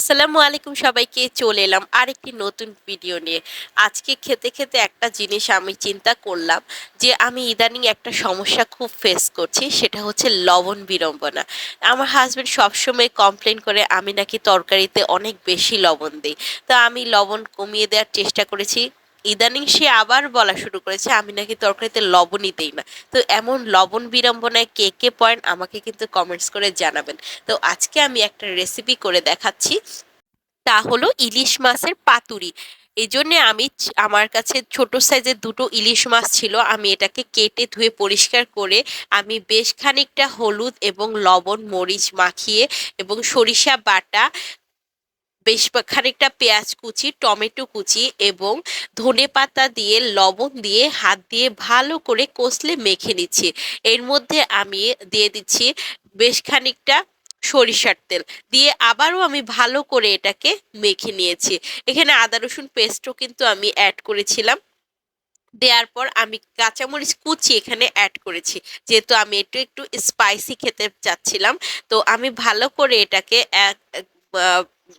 আসসালামু আলাইকুম সবাইকে। চলে এলাম আরেকটি নতুন ভিডিও নিয়ে। আজকে খেতে খেতে একটা জিনিস আমি চিন্তা করলাম যে আমি ইদানিং একটা সমস্যা খুব ফেস করছি, সেটা হচ্ছে লবণ বিড়ম্বনা। আমার হাজবেন্ড সবসময় কমপ্লেন করে আমি নাকি তরকারিতে অনেক বেশি লবণ দিই। তো আমি লবণ কমিয়ে দেওয়ার চেষ্টা করেছি। ইদানিং সে আবার বলা শুরু করেছে আমি নাকি তরকারিতে লবণই দেই না। তো এমন লবণ বিড়ম্বনায় কে কে পয়েন্ট আমাকে কিন্তু কমেন্টস করে জানাবেন। তো আজকে আমি একটা রেসিপি করে দেখাচ্ছি, তা হলো ইলিশ মাছের পাতুরি। এজন্য আমি আমার কাছে ছোট সাইজের দুটো ইলিশ মাছ ছিল, আমি এটাকে কেটে ধুয়ে পরিষ্কার করে আমি বেশ খানিকটা হলুদ এবং লবণ মরিচ মাখিয়ে এবং সরিষা বাটা, বেশ খানিকটা পেঁয়াজ কুচি, টমেটো কুচি এবং ধনেপাতা দিয়ে লবণ দিয়ে হাত দিয়ে ভালো করে কষলে মেখে নিচ্ছি। এর মধ্যে আমি দিয়ে দিচ্ছি বেশ খানিকটা সরিষার তেল, দিয়ে আবারও আমি ভালো করে এটাকে মেখে নিয়েছি। এখানে আদা রসুন পেস্টও কিন্তু আমি অ্যাড করেছিলাম। দেওয়ার পর আমি কাঁচামরিচ কুচি এখানে অ্যাড করেছি, যেহেতু আমি একটু একটু স্পাইসি খেতে চাচ্ছিলাম। তো আমি ভালো করে এটাকে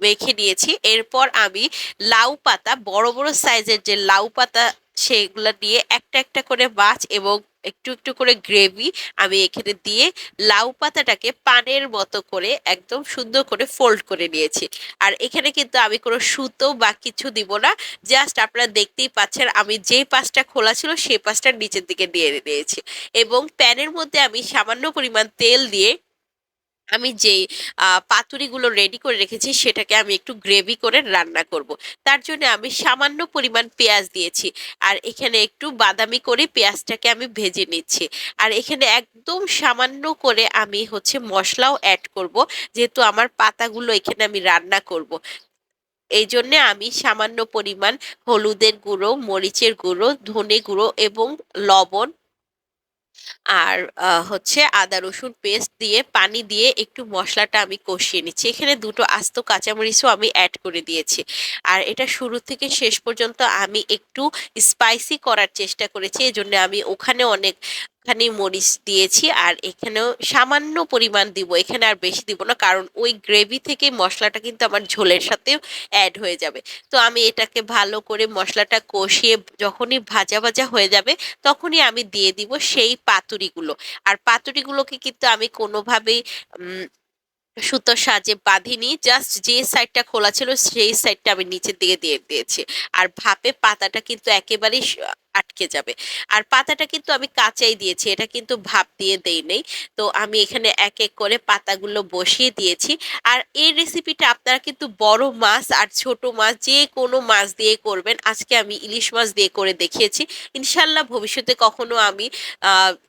মেখে নিয়েছি। এরপর আমি লাউ পাতা, বড় বড় সাইজের যে লাউ পাতা, সেগুলো দিয়ে একটা একটা করে মাছ এবং একটু একটু করে গ্রেভি আমি এখানে দিয়ে লাউ পাতাটাকে পানের মতো করে একদম সুন্দর করে ফোল্ড করে নিয়েছি। আর এখানে কিন্তু আমি কোনো সুতো বা কিছু দিব না, জাস্ট আপনারা দেখতেই পাচ্ছেন আমি যেই পাশটা খোলা ছিল সেই পাশটার নিচের দিকে দিয়ে দিয়েছি। এবং প্যানের মধ্যে আমি সামান্য পরিমাণ তেল দিয়ে আমি যেই পাতুরিগুলো রেডি করে রেখেছি সেটাকে আমি একটু গ্রেভি করে রান্না করব। তার জন্য আমি সামান্য পরিমাণ পেঁয়াজ দিয়েছি, আর এখানে একটু বাদামি করে পেঁয়াজটাকে আমি ভেজে নিচ্ছি। আর এখানে একদম সামান্য করে আমি হচ্ছে মশলাও অ্যাড করব, যেহেতু আমার পাতাগুলো এখানে আমি রান্না করব। এই জন্যে আমি সামান্য পরিমাণ হলুদের গুঁড়ো, মরিচের গুঁড়ো, ধনে গুঁড়ো এবং লবণ আর হচ্ছে আদা রসুন পেস্ট দিয়ে পানি দিয়ে একটু মশলাটা আমি কষিয়ে নিচ্ছি। এখানে দুটো আস্ত কাঁচামরিচও আমি অ্যাড করে দিয়েছি। আর এটা শুরু থেকে শেষ পর্যন্ত আমি একটু স্পাইসি করার চেষ্টা করেছি, এজন্য আমি ওখানে অনেকখানি মরিচ দিয়েছি আর এখানেও সামান্য পরিমাণ দিব, এখানে আর বেশি দিব না, কারণ ওই গ্রেভি থেকে মশলাটা কিন্তু আমার ঝোলের সাথেও অ্যাড হয়ে যাবে। তো আমি এটাকে ভালো করে মশলাটা কষিয়ে যখনই ভাজা ভাজা হয়ে যাবে তখনই আমি দিয়ে দিব সেই পাতুরিগুলো। আর পাতুরিগুলোকে কিন্তু আমি কোনোভাবেই উম সুতোর সাহায্যে বাঁধিনি, জাস্ট যে সাইডটা খোলা ছিল সেই সাইডটা আমি নিচের দিকে দিয়ে দিয়েছি। আর ভাপে পাতাটা কিন্তু একেবারেই আটকে যাবে। আর পাতাটা কিন্তু আমি কাঁচাই দিয়েছি, এটা কিন্তু ভাপ দিয়ে দেই নেই। তো আমি এখানে এক এক করে পাতাগুলো বসিয়ে দিয়েছি। আর এই রেসিপিটা আপনারা কিন্তু বড় মাছ আর ছোট মাছ যে কোনো মাছ দিয়ে করবেন। আজকে আমি ইলিশ মাছ দিয়ে করে দেখিয়েছি। ইনশাল্লাহ ভবিষ্যতে কখনো আমি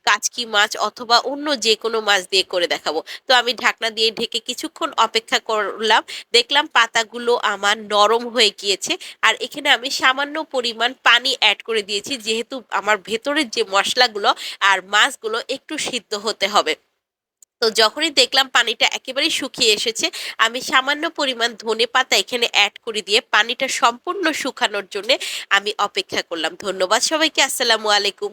কাচকি মাছ অথবা অন্য যে কোনো মাছ দিয়ে করে দেখাবো। তো আমি ঢাকনা দিয়ে ঢেকে কিছুক্ষণ অপেক্ষা করলাম, দেখলাম পাতাগুলো আমার নরম হয়ে গিয়েছে। আর এখানে আমি সামান্য পরিমাণ পানি অ্যাড করে দিয়েছি, যেহেতু আমার ভেতরের যে মশলাগুলো আর মাছগুলো একটু সিদ্ধ হতে হবে। তো যখনই দেখলাম পানিটা একেবারেই শুকিয়ে এসেছে, আমি সামান্য পরিমাণ ধনেপাতা এখানে অ্যাড করে দিয়ে পানিটা সম্পূর্ণ শুকানোর জন্য আমি অপেক্ষা করলাম। ধন্যবাদ সবাইকে। আসসালামু আলাইকুম।